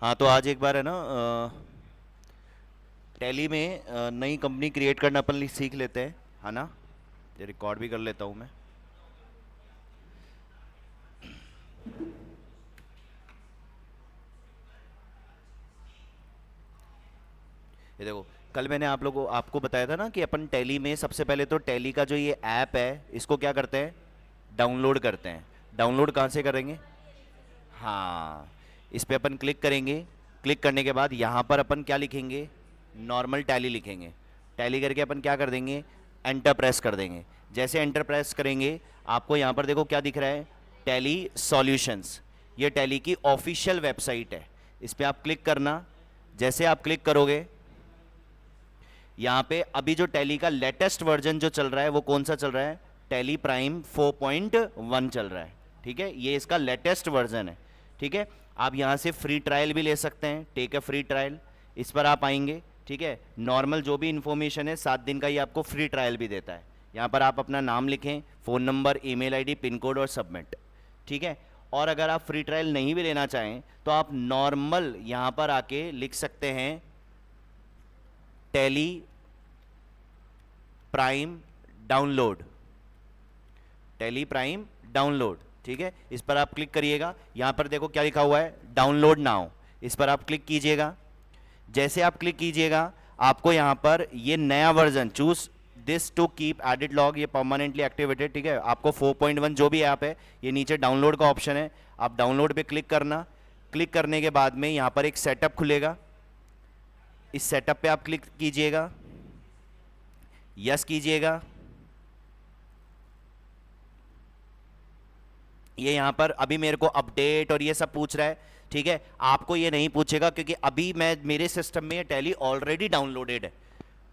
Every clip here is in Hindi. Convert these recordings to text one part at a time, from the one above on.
हाँ, तो आज एक बार है ना टैली में नई कंपनी क्रिएट करना अपन सीख लेते हैं, है ना। ये रिकॉर्ड भी कर लेता हूँ मैं। ये देखो, कल मैंने आप लोगों आपको बताया था ना कि अपन टैली में सबसे पहले तो टैली का जो ये ऐप है इसको क्या करते हैं, डाउनलोड करते हैं। डाउनलोड कहाँ से करेंगे? हाँ, इस पे अपन क्लिक करेंगे। क्लिक करने के बाद यहाँ पर अपन क्या लिखेंगे, नॉर्मल टैली लिखेंगे। टैली करके अपन क्या कर देंगे, एंटर प्रेस कर देंगे। जैसे एंटर प्रेस करेंगे आपको यहाँ पर देखो क्या दिख रहा है, टैली सॉल्यूशंस। ये टैली की ऑफिशियल वेबसाइट है, इस पर आप क्लिक करना। जैसे आप क्लिक करोगे यहाँ पे अभी जो टैली का लेटेस्ट वर्जन जो चल रहा है वो कौन सा चल रहा है, टैली प्राइम 4.1 चल रहा है। ठीक है, ये इसका लेटेस्ट वर्जन है। ठीक है, आप यहाँ से फ्री ट्रायल भी ले सकते हैं, टेक अ फ्री ट्रायल। इस पर आप आएंगे, ठीक है। नॉर्मल जो भी इंफॉर्मेशन है 7 दिन का ये आपको फ्री ट्रायल भी देता है। यहाँ पर आप अपना नाम लिखें, phone number, email ID, pin code और सबमिट। ठीक है, और अगर आप फ्री ट्रायल नहीं भी लेना चाहें तो आप नॉर्मल यहाँ पर आके लिख सकते हैं tally prime download, tally prime download. ठीक है, इस पर आप क्लिक करिएगा। यहाँ पर देखो क्या लिखा हुआ है, डाउनलोड नाउ। इस पर आप क्लिक कीजिएगा। जैसे आप क्लिक कीजिएगा आपको यहाँ पर ये नया version, choose this to keep edit log, ये परमानेंटली एक्टिवेटेड। ठीक है, आपको 4.1 जो भी ऐप है, ये नीचे डाउनलोड का ऑप्शन है, आप डाउनलोड पे क्लिक करना। क्लिक करने के बाद में यहाँ पर एक सेटअप खुलेगा, इस सेटअप पे आप क्लिक कीजिएगा, यस कीजिएगा। ये यहाँ पर अभी मेरे को अपडेट और ये सब पूछ रहा है। ठीक है, आपको ये नहीं पूछेगा क्योंकि अभी मैं मेरे सिस्टम में टैली ऑलरेडी डाउनलोडेड है।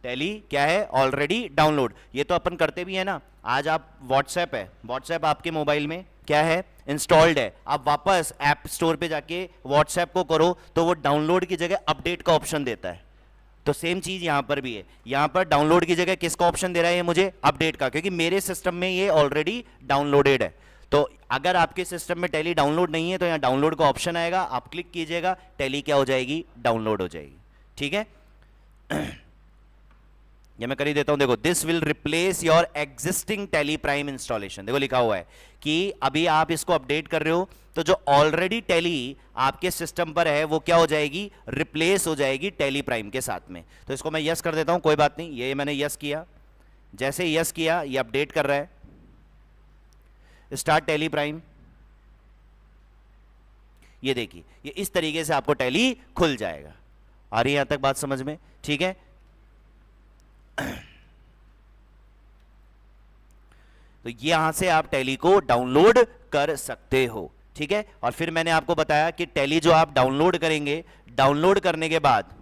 टैली क्या है, ऑलरेडी डाउनलोड। ये तो अपन करते भी है ना। आज आप व्हाट्सएप है, व्हाट्सएप आपके मोबाइल में क्या है, इंस्टॉल्ड है। आप वापस ऐप स्टोर पे जाके व्हाट्सएप को करो तो वो डाउनलोड की जगह अपडेट का ऑप्शन देता है। तो सेम चीज यहां पर भी है, यहां पर डाउनलोड की जगह किसका ऑप्शन दे रहा है, ये मुझे अपडेट का, क्योंकि मेरे सिस्टम में ये ऑलरेडी डाउनलोडेड है। तो अगर आपके सिस्टम में टैली डाउनलोड नहीं है तो यहाँ डाउनलोड का ऑप्शन आएगा, आप क्लिक कीजिएगा, टैली क्या हो जाएगी, डाउनलोड हो जाएगी। ठीक है, ये मैं कर ही देता हूं। देखो, this will replace your existing tally prime installation. देखो लिखा हुआ है कि अभी आप इसको अपडेट कर रहे हो तो जो ऑलरेडी टैली आपके सिस्टम पर है वो क्या हो जाएगी, रिप्लेस हो जाएगी टैली प्राइम के साथ में। तो इसको मैं यस कर देता हूं, कोई बात नहीं। ये मैंने यस किया, जैसे यस किया ये अपडेट कर रहा है, स्टार्ट टैली प्राइम। ये देखिए, ये इस तरीके से आपको टैली खुल जाएगा। आ रही है यहां तक बात समझ में? ठीक है, तो यहां से आप टैली को डाउनलोड कर सकते हो। ठीक है, और फिर मैंने आपको बताया कि टैली जो आप डाउनलोड करेंगे, डाउनलोड करने के बाद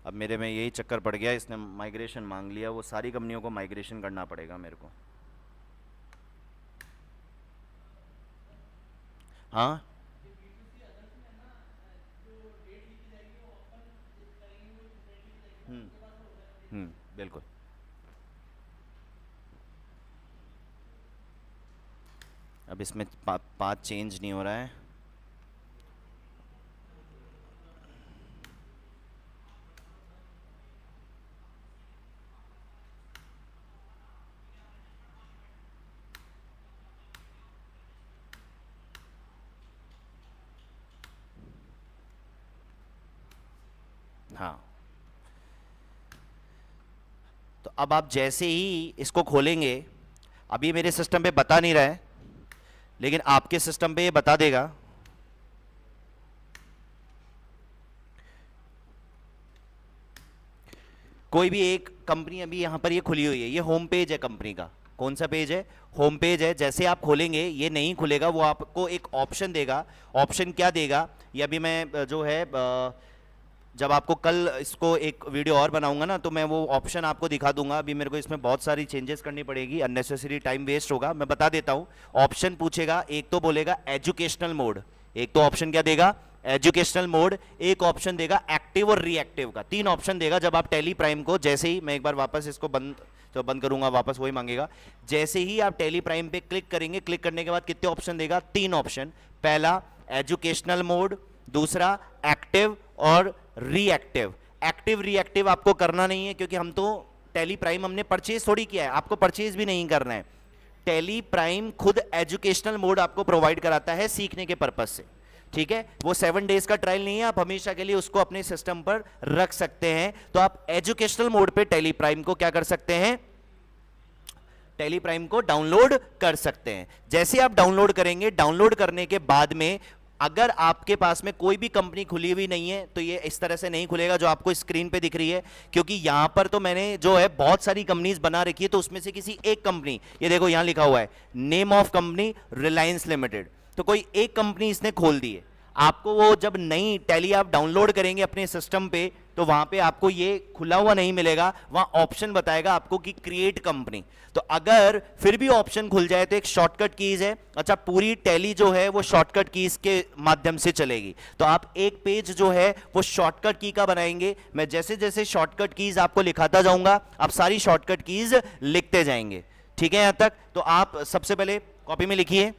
अब मेरे में यही चक्कर पड़ गया, इसने माइग्रेशन मांग लिया, वो सारी कंपनियों को माइग्रेशन करना पड़ेगा मेरे को। हाँ, बिल्कुल। अब इसमें पाथ चेंज नहीं हो रहा है। हाँ, तो अब आप जैसे ही इसको खोलेंगे, अभी मेरे सिस्टम पे बता नहीं रहा है लेकिन आपके सिस्टम पे ये बता देगा। कोई भी एक कंपनी अभी यहाँ पर ये खुली हुई है, ये होम पेज है कंपनी का। कौन सा पेज है, होम पेज है। जैसे आप खोलेंगे ये नहीं खुलेगा, वो आपको एक ऑप्शन देगा। ऑप्शन क्या देगा, ये अभी मैं जो है जब आपको कल इसको एक वीडियो और बनाऊंगा ना तो मैं वो ऑप्शन आपको दिखा दूंगा। अभी मेरे को इसमें बहुत सारी चेंजेस करनी पड़ेगी, अननेसेसरी टाइम वेस्ट होगा। मैं बता देता हूँ, ऑप्शन पूछेगा, एक तो बोलेगा एजुकेशनल मोड, एक तो ऑप्शन क्या देगा, एजुकेशनल मोड, एक ऑप्शन देगा एक्टिव और रिएक्टिव का, 3 ऑप्शन देगा जब आप टेली प्राइम को, जैसे ही मैं एक बार वापस इसको बंद करूंगा, वापस वही मांगेगा, जैसे ही आप टेली प्राइम पे क्लिक करेंगे, क्लिक करने के बाद कितने ऑप्शन देगा, 3 ऑप्शन, पहला एजुकेशनल मोड, दूसरा एक्टिव और रिएक्टिव। एक्टिव रिएक्टिव आपको करना नहीं है क्योंकि हम तो टेली प्राइम हमने परचेज थोड़ी किया है, आपको परचेज भी नहीं करना है। टेली प्राइम खुद एजुकेशनल मोड आपको प्रोवाइड कराता है सीखने के पर्पज से, ठीक है। वो 7 डेज का ट्रायल नहीं है, आप हमेशा के लिए उसको अपने सिस्टम पर रख सकते हैं। तो आप एजुकेशनल मोड पे टेली प्राइम को क्या कर सकते हैं, टेली प्राइम को डाउनलोड कर सकते हैं। जैसे आप डाउनलोड करेंगे, डाउनलोड करने के बाद में अगर आपके पास में कोई भी कंपनी खुली हुई नहीं है तो ये इस तरह से नहीं खुलेगा जो आपको स्क्रीन पे दिख रही है, क्योंकि यहां पर तो मैंने जो है बहुत सारी कंपनीज बना रखी है, तो उसमें से किसी एक कंपनी, ये देखो यहां लिखा हुआ है name of company Reliance limited, तो कोई एक कंपनी इसने खोल दी है। आपको वो जब नई टैली आप डाउनलोड करेंगे अपने सिस्टम पे, तो वहां पे आपको ये खुला हुआ नहीं मिलेगा, वहां ऑप्शन बताएगा आपको कि क्रिएट कंपनी। तो अगर फिर भी ऑप्शन खुल जाए तो एक शॉर्टकट कीज है, अच्छा पूरी टैली जो है वो शॉर्टकट कीज के माध्यम से चलेगी। तो आप एक पेज जो है वो शॉर्टकट की का बनाएंगे, मैं जैसे जैसे शॉर्टकट कीज आपको लिखाता जाऊंगा, आप सारी शॉर्टकट कीज लिखते जाएंगे, ठीक है यहां तक। तो आप सबसे पहले कॉपी में लिखिए,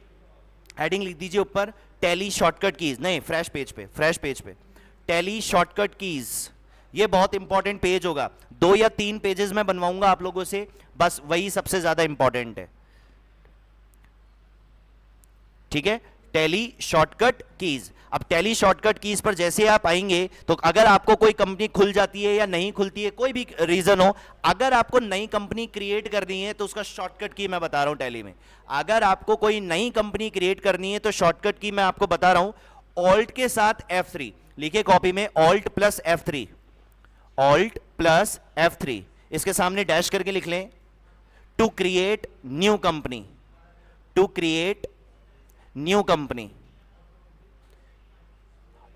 हेडिंग लिख दीजिए ऊपर टैली शॉर्टकट कीज, नहीं फ्रेश पेज पे टैली शॉर्टकट कीज, ये बहुत इंपॉर्टेंट पेज होगा, 2 या 3 पेजेस मैं बनवाऊंगा आप लोगों से, बस वही सबसे ज्यादा इंपॉर्टेंट है, ठीक है। टैली शॉर्टकट कीज, अब टैली शॉर्टकट कीज पर जैसे आप आएंगे तो अगर आपको कोई कंपनी खुल जाती है या नहीं खुलती है, कोई भी रीजन हो, अगर आपको नई कंपनी क्रिएट करनी है तो उसका शॉर्टकट की मैं बता रहा हूं टैली में, अगर आपको कोई नई कंपनी क्रिएट करनी है तो शॉर्टकट की मैं आपको बता रहा हूं, ऑल्ट के साथ F3 लिखिए कॉपी में, alt plus F3, alt plus F3, इसके सामने डैश करके लिख लें, to create new company, to create new company,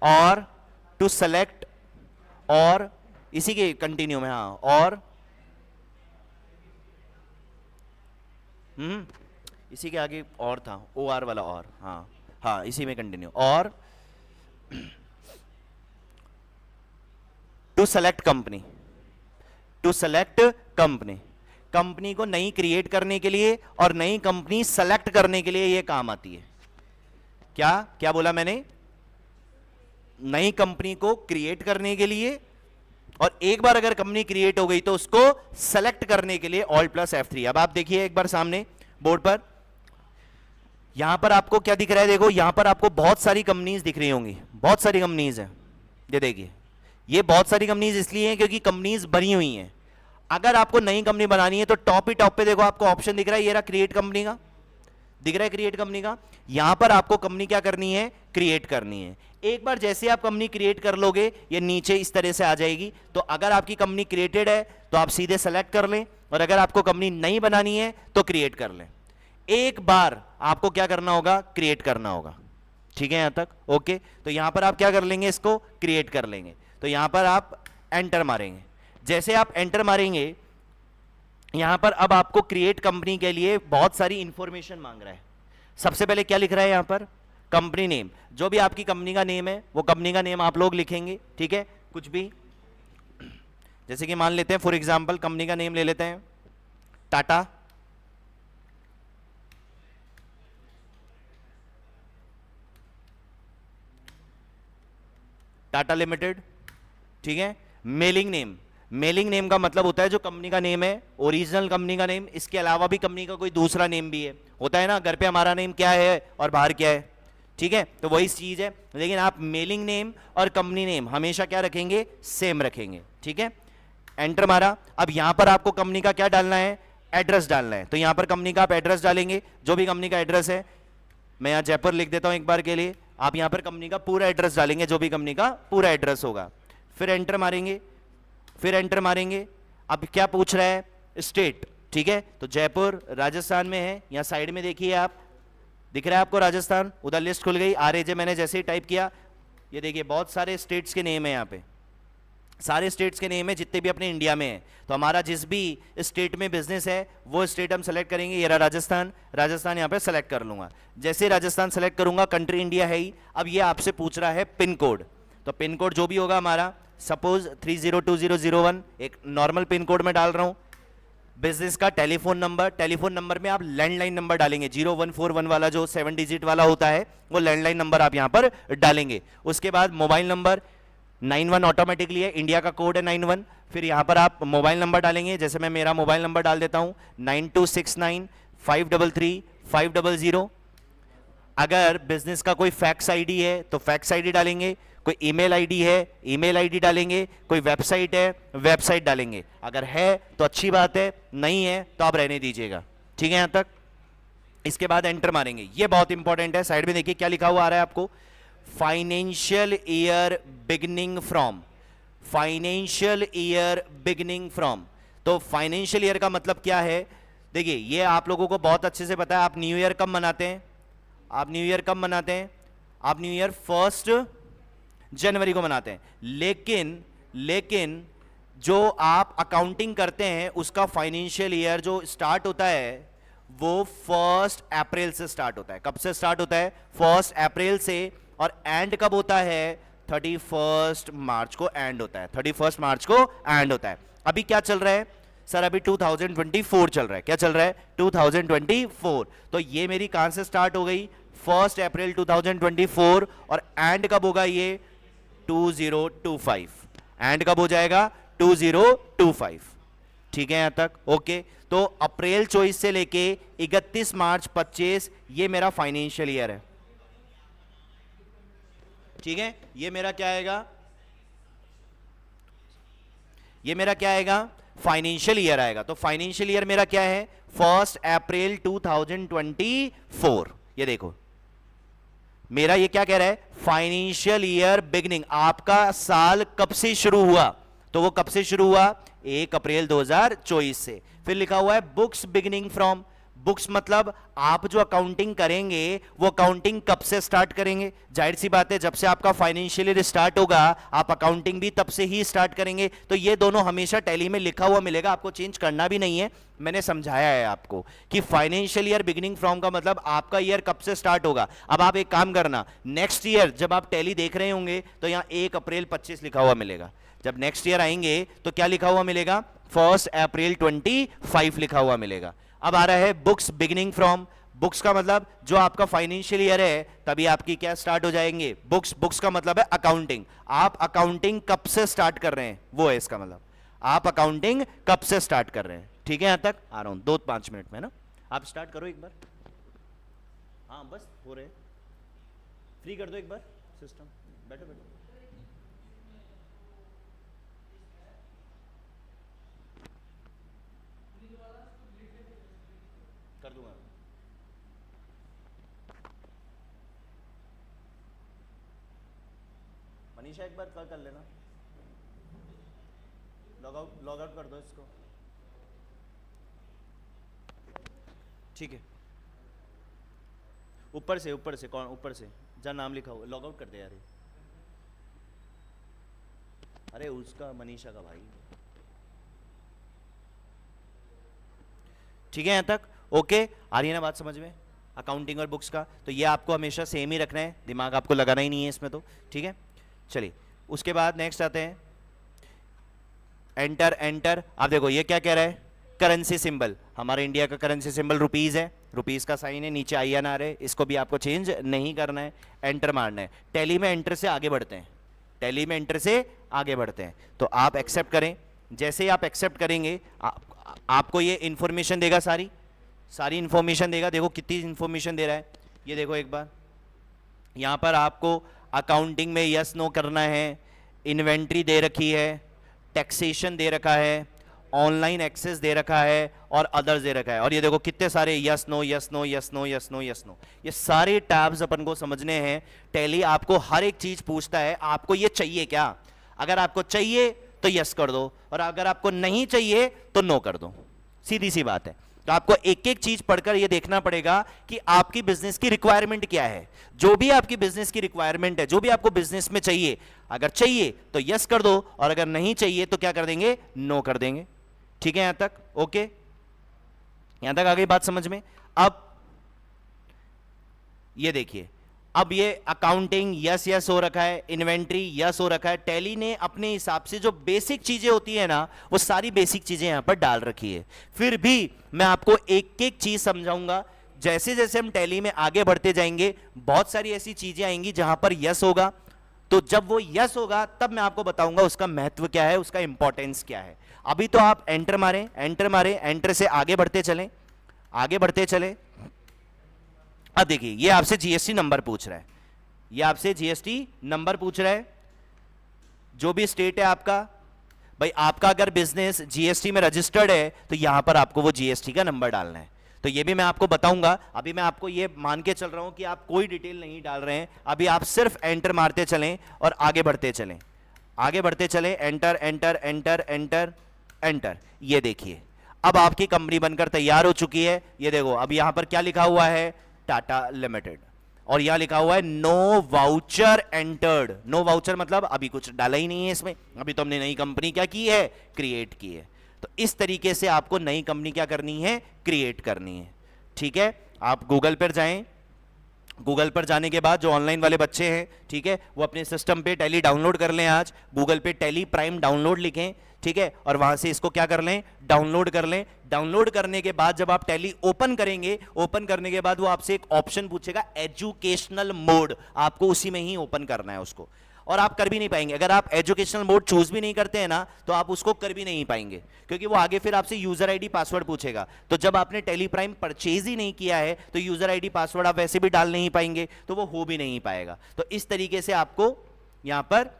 और टू सेलेक्ट, और इसी के कंटिन्यू में, हाँ, और इसी के आगे और था, OR वाला और, हाँ हाँ इसी में कंटिन्यू, और to select company, to select company, company को नई क्रिएट करने के लिए और नई कंपनी सेलेक्ट करने के लिए ये काम आती है। क्या क्या बोला मैंने, नई कंपनी को क्रिएट करने के लिए, और एक बार अगर कंपनी क्रिएट हो गई तो उसको सेलेक्ट करने के लिए ऑल्ट प्लस F3। अब आप देखिए एक बार सामने बोर्ड पर, यहां पर आपको क्या दिख रहा है, देखो यहां पर आपको बहुत सारी कंपनीज दिख रही होंगी, बहुत सारी कंपनीज है, ये देखिए, ये बहुत सारी कंपनीज इसलिए हैं क्योंकि कंपनीज बनी हुई हैं। अगर आपको नई कंपनी बनानी है तो टॉप ही टॉप पे देखो आपको ऑप्शन दिख रहा है, ये रहा क्रिएट कंपनी का, दिख रहा है क्रिएट कंपनी का, यहां पर आपको कंपनी क्या करनी है, क्रिएट करनी है। एक बार जैसे आप कंपनी क्रिएट कर लोगे ये नीचे इस तरह से आ जाएगी, तो अगर आपकी कंपनी क्रिएटेड है तो आप सीधे सेलेक्ट कर लें, और अगर आपको कंपनी नहीं बनानी है तो क्रिएट कर लें। एक बार आपको क्या करना होगा, क्रिएट करना होगा, ठीक है यहां तक, ओके। तो यहां पर आप क्या कर लेंगे, इसको क्रिएट कर लेंगे, तो यहां पर आप एंटर मारेंगे, जैसे आप एंटर मारेंगे यहां पर अब आपको क्रिएट कंपनी के लिए बहुत सारी इंफॉर्मेशन मांग रहा है। सबसे पहले क्या लिख रहा है यहां पर, कंपनी नेम, जो भी आपकी कंपनी का नेम है वो कंपनी का नेम आप लोग लिखेंगे, ठीक है, कुछ भी, जैसे कि मान लेते हैं फॉर एग्जांपल कंपनी का नेम ले लेते हैं टाटा, टाटा लिमिटेड, ठीक है। मेलिंग नेम, मेलिंग नेम का मतलब होता है जो कंपनी का नेम है, ओरिजिनल कंपनी का नेम, इसके अलावा भी कंपनी का कोई दूसरा नेम भी है, होता है ना, घर पे हमारा नेम क्या है और बाहर क्या है, ठीक है, तो वही चीज है, लेकिन आप मेलिंग नेम और कंपनी नेम हमेशा क्या रखेंगे, सेम रखेंगे, ठीक है। एंटर मारा, अब यहां पर आपको कंपनी का क्या डालना है, एड्रेस डालना है, तो यहां पर कंपनी का आप एड्रेस डालेंगे, जो भी कंपनी का एड्रेस है, मैं यहां जयपुर लिख देता हूं एक बार के लिए, आप यहां पर कंपनी का पूरा एड्रेस डालेंगे, जो भी कंपनी का पूरा एड्रेस होगा, फिर एंटर मारेंगे, फिर एंटर मारेंगे। अब क्या पूछ रहा है, स्टेट, ठीक है, तो जयपुर राजस्थान में है, यहां साइड में देखिए आप, दिख रहा है आपको राजस्थान, उधर लिस्ट खुल गई, RAJ मैंने जैसे ही टाइप किया, ये देखिए बहुत सारे स्टेट्स के नेम है यहाँ पे, सारे स्टेट्स के नेम है जितने भी अपने इंडिया में है। तो हमारा जिस भी स्टेट में बिजनेस है वो स्टेट हम सेलेक्ट करेंगे। ये रहा राजस्थान, राजस्थान यहाँ पे सेलेक्ट कर लूंगा। जैसे राजस्थान सेलेक्ट करूंगा, कंट्री इंडिया है ही। अब ये आपसे पूछ रहा है पिन कोड, तो पिन कोड जो भी होगा हमारा, सपोज 302001 एक नॉर्मल पिन कोड में डाल रहा हूं। बिजनेस का टेलीफोन नंबर, टेलीफोन नंबर में आप लैंडलाइन नंबर डालेंगे, 0141 वाला जो 7 डिजिट वाला होता है वो लैंडलाइन नंबर आप यहां पर डालेंगे। उसके बाद मोबाइल नंबर 91 ऑटोमेटिकली है, इंडिया का कोड है 91। फिर यहां पर आप मोबाइल नंबर डालेंगे, जैसे मैं मेरा मोबाइल नंबर डाल देता हूं 9269533500। अगर बिजनेस का कोई फैक्स आईडी है तो फैक्स आईडी डालेंगे, कोई ईमेल आईडी है ईमेल आईडी डालेंगे, कोई वेबसाइट है वेबसाइट डालेंगे। अगर है तो अच्छी बात है, नहीं है तो आप रहने दीजिएगा। ठीक है यहां तक। इसके बाद एंटर मारेंगे, ये बहुत इंपॉर्टेंट है। साइड में देखिए क्या लिखा हुआ आ रहा है आपको, financial year beginning from, financial year beginning from. तो फाइनेंशियल ईयर का मतलब क्या है, देखिए ये आप लोगों को बहुत अच्छे से पता है। आप न्यू ईयर कब मनाते हैं, आप न्यू ईयर कब मनाते हैं, आप न्यू ईयर 1 जनवरी को मनाते हैं। लेकिन जो आप अकाउंटिंग करते हैं उसका फाइनेंशियल ईयर जो स्टार्ट होता है वो 1 अप्रैल से स्टार्ट होता है। कब से स्टार्ट होता है, 1 अप्रैल से। और एंड कब होता है, 31 मार्च को एंड होता है, 31 मार्च को एंड होता है। अभी क्या चल रहा है सर, अभी 2024 चल रहा है। क्या चल रहा है, 2024। तो ये मेरी कहां से स्टार्ट हो गई, 1 अप्रैल 2024। और एंड कब होगा ये, 2025। एंड कब हो जाएगा, 2025। ठीक है यहां तक, ओके। तो अप्रैल 24 से लेके 31 मार्च 25 ये मेरा फाइनेंशियल ईयर है। ठीक है, ये मेरा क्या आएगा, ये मेरा क्या आएगा, फाइनेंशियल ईयर आएगा। तो फाइनेंशियल ईयर मेरा क्या है, 1 अप्रैल 2024। ये देखो मेरा ये क्या कह रहा है, फाइनेंशियल ईयर बिगिनिंग। आपका साल कब से शुरू हुआ, तो वो कब से शुरू हुआ, 1 अप्रैल 2024 से। फिर लिखा हुआ है बुक्स बिगिनिंग फ्रॉम, बुक्स मतलब आप जो अकाउंटिंग करेंगे वो अकाउंटिंग कब से स्टार्ट करेंगे। जाहिर सी बात है जब से आपका फाइनेंशियल ईयर स्टार्ट होगा आप अकाउंटिंग भी तब से ही स्टार्ट करेंगे। तो ये दोनों हमेशा टैली में लिखा हुआ मिलेगा, आपको चेंज करना भी नहीं है। मैंने समझाया है आपको कि फाइनेंशियल ईयर बिगिनिंग फ्रॉम का मतलब आपका ईयर कब से स्टार्ट होगा। अब आप एक काम करना, नेक्स्ट ईयर जब आप टैली देख रहे होंगे तो यहां 1 अप्रैल 25 लिखा हुआ मिलेगा। जब नेक्स्ट ईयर आएंगे तो क्या लिखा हुआ मिलेगा, 1 अप्रैल 25 लिखा हुआ मिलेगा। अब आ रहा है बुक्स बिगिनिंग फ्रॉम, बुक्स का मतलब जो आपका फाइनेंशियल ईयर है तभी आपकी क्या स्टार्ट हो जाएंगे, बुक्स। बुक्स का मतलब है अकाउंटिंग। आप अकाउंटिंग कब से स्टार्ट कर रहे हैं वो है इसका मतलब, आप अकाउंटिंग कब से स्टार्ट कर रहे हैं। ठीक है, यहां तक आ रहा हूं 2-5 मिनट में ना, आप स्टार्ट करो एक बार। हाँ बस हो रहे, फ्री कर दो एक बार सिस्टम, बैठो बैठो। कर दूंगा। मनीषा एक बार कर लेना, लॉग आउट कर दो इसको। ठीक है, ऊपर से कौन, ऊपर से जहाँ नाम लिखा हुआ लॉग आउट कर दे यार। अरे उसका, मनीषा का भाई। ठीक है यहां तक, ओके। आ रही है ना बात समझ में, अकाउंटिंग और बुक्स का। तो ये आपको हमेशा सेम ही रखना है, दिमाग आपको लगाना ही नहीं है इसमें तो। ठीक है, चलिए उसके बाद नेक्स्ट आते हैं, एंटर। एंटर, आप देखो ये क्या कह रहा है, करेंसी सिंबल। हमारे इंडिया का करेंसी सिंबल रुपीज है, रुपीज का साइन है, नीचे INR है, इसको भी आपको चेंज नहीं करना है, एंटर मारना है। टैली में एंटर से आगे बढ़ते हैं, टैली में एंटर से आगे बढ़ते हैं। तो आप एक्सेप्ट करें, जैसे ही आप एक्सेप्ट करेंगे आपको ये इंफॉर्मेशन देगा, सारी इंफॉर्मेशन देगा। देखो कितनी इंफॉर्मेशन दे रहा है, ये देखो एक बार। यहां पर आपको अकाउंटिंग में यस नो करना है, इन्वेंट्री दे रखी है, टैक्सेशन दे रखा है, ऑनलाइन एक्सेस दे रखा है और अदर्स दे रखा है। और ये देखो कितने सारे yes no yes no yes no yes no yes no, ये सारे टैब्स अपन को समझने हैं। टैली आपको हर एक चीज पूछता है, आपको ये चाहिए क्या। अगर आपको चाहिए तो यस कर दो, और अगर आपको नहीं चाहिए तो नो कर दो, सीधी सी बात है। तो आपको एक एक चीज पढ़कर यह देखना पड़ेगा कि आपकी बिजनेस की रिक्वायरमेंट क्या है। जो भी आपकी बिजनेस की रिक्वायरमेंट है, जो भी आपको बिजनेस में चाहिए, अगर चाहिए तो यस कर दो, और अगर नहीं चाहिए तो क्या कर देंगे, नो कर देंगे। ठीक है, यहां तक ओके, यहां तक आ गई बात समझ में। अब ये देखिए, अब ये अकाउंटिंग यस यस हो रखा है, इन्वेंट्री यस हो रखा है। टैली ने अपने हिसाब से जो बेसिक चीजें होती है ना, वो सारी बेसिक चीजें यहां पर डाल रखी है। फिर भी मैं आपको एक एक चीज समझाऊंगा। जैसे जैसे हम टैली में आगे बढ़ते जाएंगे, बहुत सारी ऐसी चीजें आएंगी जहां पर यस होगा। तो जब वो यस होगा तब मैं आपको बताऊंगा उसका महत्व क्या है, उसका इंपॉर्टेंस क्या है। अभी तो आप एंटर मारें, एंटर मारें, एंटर से आगे बढ़ते चलें, आगे बढ़ते चलें। अब देखिए, ये आपसे जीएसटी नंबर पूछ रहा है, ये आपसे जीएसटी नंबर पूछ रहा है। जो भी स्टेट है आपका, भाई आपका अगर बिजनेस जीएसटी में रजिस्टर्ड है तो यहां पर आपको वो जीएसटी का नंबर डालना है। तो ये भी मैं आपको बताऊंगा। अभी मैं आपको ये मान के चल रहा हूं कि आप कोई डिटेल नहीं डाल रहे हैं, अभी आप सिर्फ एंटर मारते चलें और आगे बढ़ते चलें, आगे बढ़ते चलें। Enter enter enter enter enter. ये देखिए, अब आपकी कंपनी बनकर तैयार हो चुकी है। ये देखो, अब यहां पर क्या लिखा हुआ है, टाटा लिमिटेड, और यहां लिखा हुआ है no voucher entered. No voucher मतलब अभी कुछ डाला ही नहीं है इसमें, अभी तो हमने नई कंपनी क्या की है, क्रिएट की है। तो इस तरीके से आपको नई कंपनी क्या करनी है, क्रिएट करनी है। ठीक है, आप गूगल पर जाएं, गूगल पर जाने के बाद जो ऑनलाइन वाले बच्चे हैं, ठीक है, वो अपने सिस्टम पे टैली डाउनलोड कर लें। आज गूगल पे टैली प्राइम डाउनलोड लिखें, ठीक है, और वहां से इसको क्या कर लें, डाउनलोड कर लें। डाउनलोड करने के बाद जब आप टैली ओपन करेंगे, ओपन करने के बाद वो आपसे एक ऑप्शन पूछेगा एजुकेशनल मोड, आपको उसी में ही ओपन करना है उसको। और आप कर भी नहीं पाएंगे, अगर आप एजुकेशनल मोड चूज भी नहीं करते हैं ना, तो आप उसको कर भी नहीं पाएंगे, क्योंकि वो आगे फिर आपसे यूजर आईडी पासवर्ड पूछेगा। तो जब आपने टेली प्राइम परचेज ही नहीं किया है तो यूजर आईडी पासवर्ड आप वैसे भी डाल नहीं पाएंगे, तो वो हो भी नहीं पाएगा। तो इस तरीके से आपको यहां पर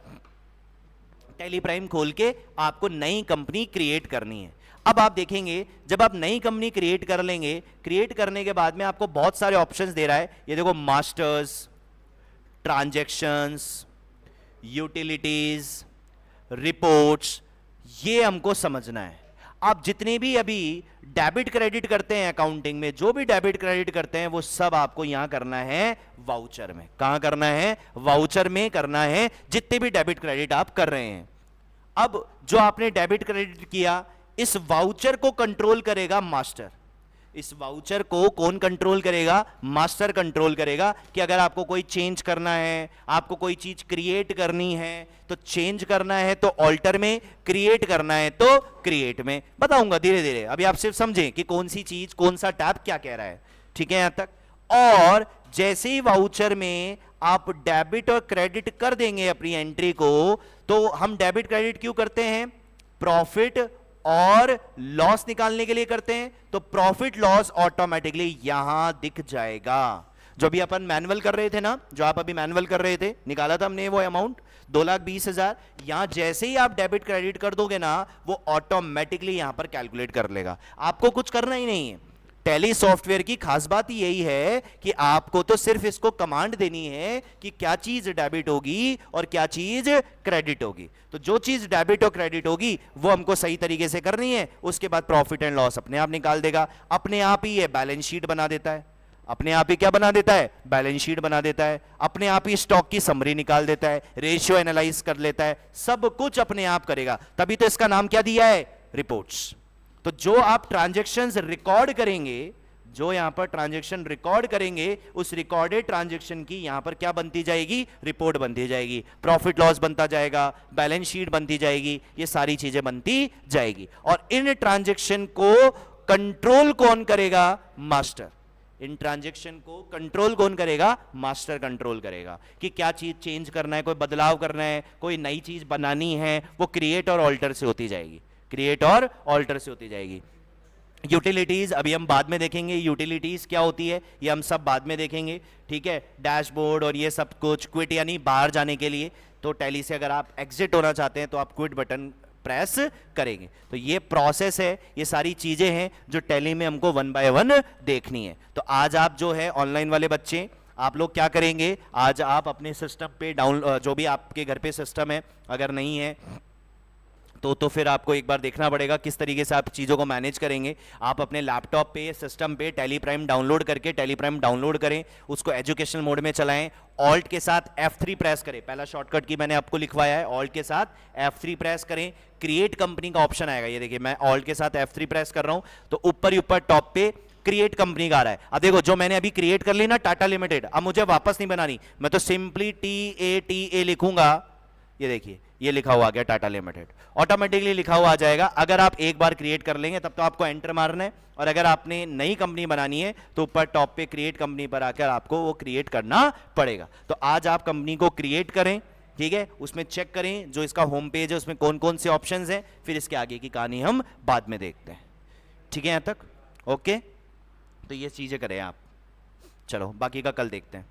टेली प्राइम खोल के आपको नई कंपनी क्रिएट करनी है। अब आप देखेंगे, जब आप नई कंपनी क्रिएट कर लेंगे, क्रिएट करने के बाद में आपको बहुत सारे ऑप्शंस दे रहा है। ये देखो, मास्टर्स, ट्रांजैक्शंस, यूटिलिटीज, रिपोर्ट्स, ये हमको समझना है। आप जितने भी अभी डेबिट क्रेडिट करते हैं अकाउंटिंग में, जो भी डेबिट क्रेडिट करते हैं, वो सब आपको यहां करना है वाउचर में। कहां करना है, वाउचर में करना है, जितने भी डेबिट क्रेडिट आप कर रहे हैं। अब जो आपने डेबिट क्रेडिट किया, इस वाउचर को कंट्रोल करेगा मास्टर। इस वाउचर को कौन कंट्रोल करेगा, मास्टर कंट्रोल करेगा। कि अगर आपको कोई चेंज करना है, आपको कोई चीज क्रिएट करनी है, तो चेंज करना है तो ऑल्टर में, क्रिएट करना है तो क्रिएट में। बताऊंगा धीरे धीरे, अभी आप सिर्फ समझें कि कौन सी चीज, कौन सा टैब क्या कह रहा है। ठीक है यहां तक। और जैसे ही वाउचर में आप डेबिट और क्रेडिट कर देंगे अपनी एंट्री को, तो हम डेबिट क्रेडिट क्यों करते हैं, प्रॉफिट और लॉस निकालने के लिए करते हैं। तो प्रॉफिट लॉस ऑटोमेटिकली यहां दिख जाएगा। जो भी अपन मैनुअल कर रहे थे ना, जो आप अभी मैनुअल कर रहे थे, निकाला था हमने वो अमाउंट 2,20,000, यहां जैसे ही आप डेबिट क्रेडिट कर दोगे ना, वो ऑटोमेटिकली यहां पर कैलकुलेट कर लेगा। आपको कुछ करना ही नहीं है। टैली सॉफ्टवेयर की खास बात यही है कि आपको तो सिर्फ इसको कमांड देनी है कि क्या चीज डेबिट होगी और क्या चीज क्रेडिट होगी। तो जो चीज डेबिट और क्रेडिट होगी वो हमको सही तरीके से करनी है। उसके बाद प्रॉफिट एंड लॉस अपने आप निकाल देगा, अपने आप ही ये बैलेंस शीट बना देता है। अपने आप ही क्या बना देता है, बैलेंस शीट बना देता है। अपने आप ही स्टॉक की समरी निकाल देता है, रेशियो एनालाइज कर लेता है, सब कुछ अपने आप करेगा। तभी तो इसका नाम क्या दिया है, रिपोर्ट्स। तो जो आप ट्रांजैक्शंस रिकॉर्ड करेंगे, जो यहां पर ट्रांजैक्शन रिकॉर्ड करेंगे, उस रिकॉर्डेड ट्रांजैक्शन की यहां पर क्या बनती जाएगी, रिपोर्ट बनती जाएगी। प्रॉफिट लॉस बनता जाएगा, बैलेंस शीट बनती जाएगी, ये सारी चीजें बनती जाएगी। और इन ट्रांजैक्शन को कंट्रोल कौन करेगा, मास्टर। इन ट्रांजैक्शन को कंट्रोल कौन करेगा, मास्टर कंट्रोल करेगा। कि क्या चीज चेंज करना है, कोई बदलाव करना है, कोई नई चीज बनानी है, वो क्रिएट और ऑल्टर से होती जाएगी, क्रिएट और ऑल्टर से होती जाएगी। यूटिलिटीज अभी हम बाद में देखेंगे, यूटिलिटीज क्या होती है ये हम सब बाद में देखेंगे। ठीक है, डैशबोर्ड और ये सब कुछ, क्विट यानी बाहर जाने के लिए। तो टैली से अगर आप एग्जिट होना चाहते हैं तो आप क्विट बटन प्रेस करेंगे। तो ये प्रोसेस है, ये सारी चीजें हैं जो टैली में हमको 1 बाय 1 देखनी है। तो आज आप जो है ऑनलाइन वाले बच्चे, आप लोग क्या करेंगे, आज आप अपने सिस्टम पे जो भी आपके घर पे सिस्टम है, अगर नहीं है तो फिर आपको एक बार देखना पड़ेगा किस तरीके से आप चीज़ों को मैनेज करेंगे। आप अपने लैपटॉप पे सिस्टम पे टैली प्राइम डाउनलोड करके टैली प्राइम डाउनलोड करें, उसको एजुकेशनल मोड में चलाएं, ऑल्ट के साथ F3 प्रेस करें, पहला शॉर्टकट की मैंने आपको लिखवाया है, ऑल्ट के साथ F3 प्रेस करें, क्रिएट कंपनी का ऑप्शन आएगा, ये देखिए मैं ऑल्ट के साथ F3 प्रेस कर रहा हूं तो ऊपर ही ऊपर टॉप पे क्रिएट कंपनी का आ रहा है। अब देखो जो मैंने अभी क्रिएट कर ली ना टाटा लिमिटेड, अब मुझे वापस नहीं बनानी, मैं तो सिंपली TATA लिखूंगा, ये देखिए ये लिखा हुआ आ गया टाटा लिमिटेड, ऑटोमेटिकली लिखा हुआ आ जाएगा। अगर आप एक बार क्रिएट कर लेंगे तब तो आपको एंटर मारना है, और अगर आपने नई कंपनी बनानी है तो ऊपर टॉप पे क्रिएट कंपनी पर आकर आपको वो क्रिएट करना पड़ेगा। तो आज आप कंपनी को क्रिएट करें, ठीक है, उसमें चेक करें जो इसका होम पेज है उसमें कौन कौन से ऑप्शंस हैं, फिर इसके आगे की कहानी हम बाद में देखते हैं। ठीक है यहां तक? ओके, तो ये चीजें करें आप, चलो बाकी का कल देखते हैं।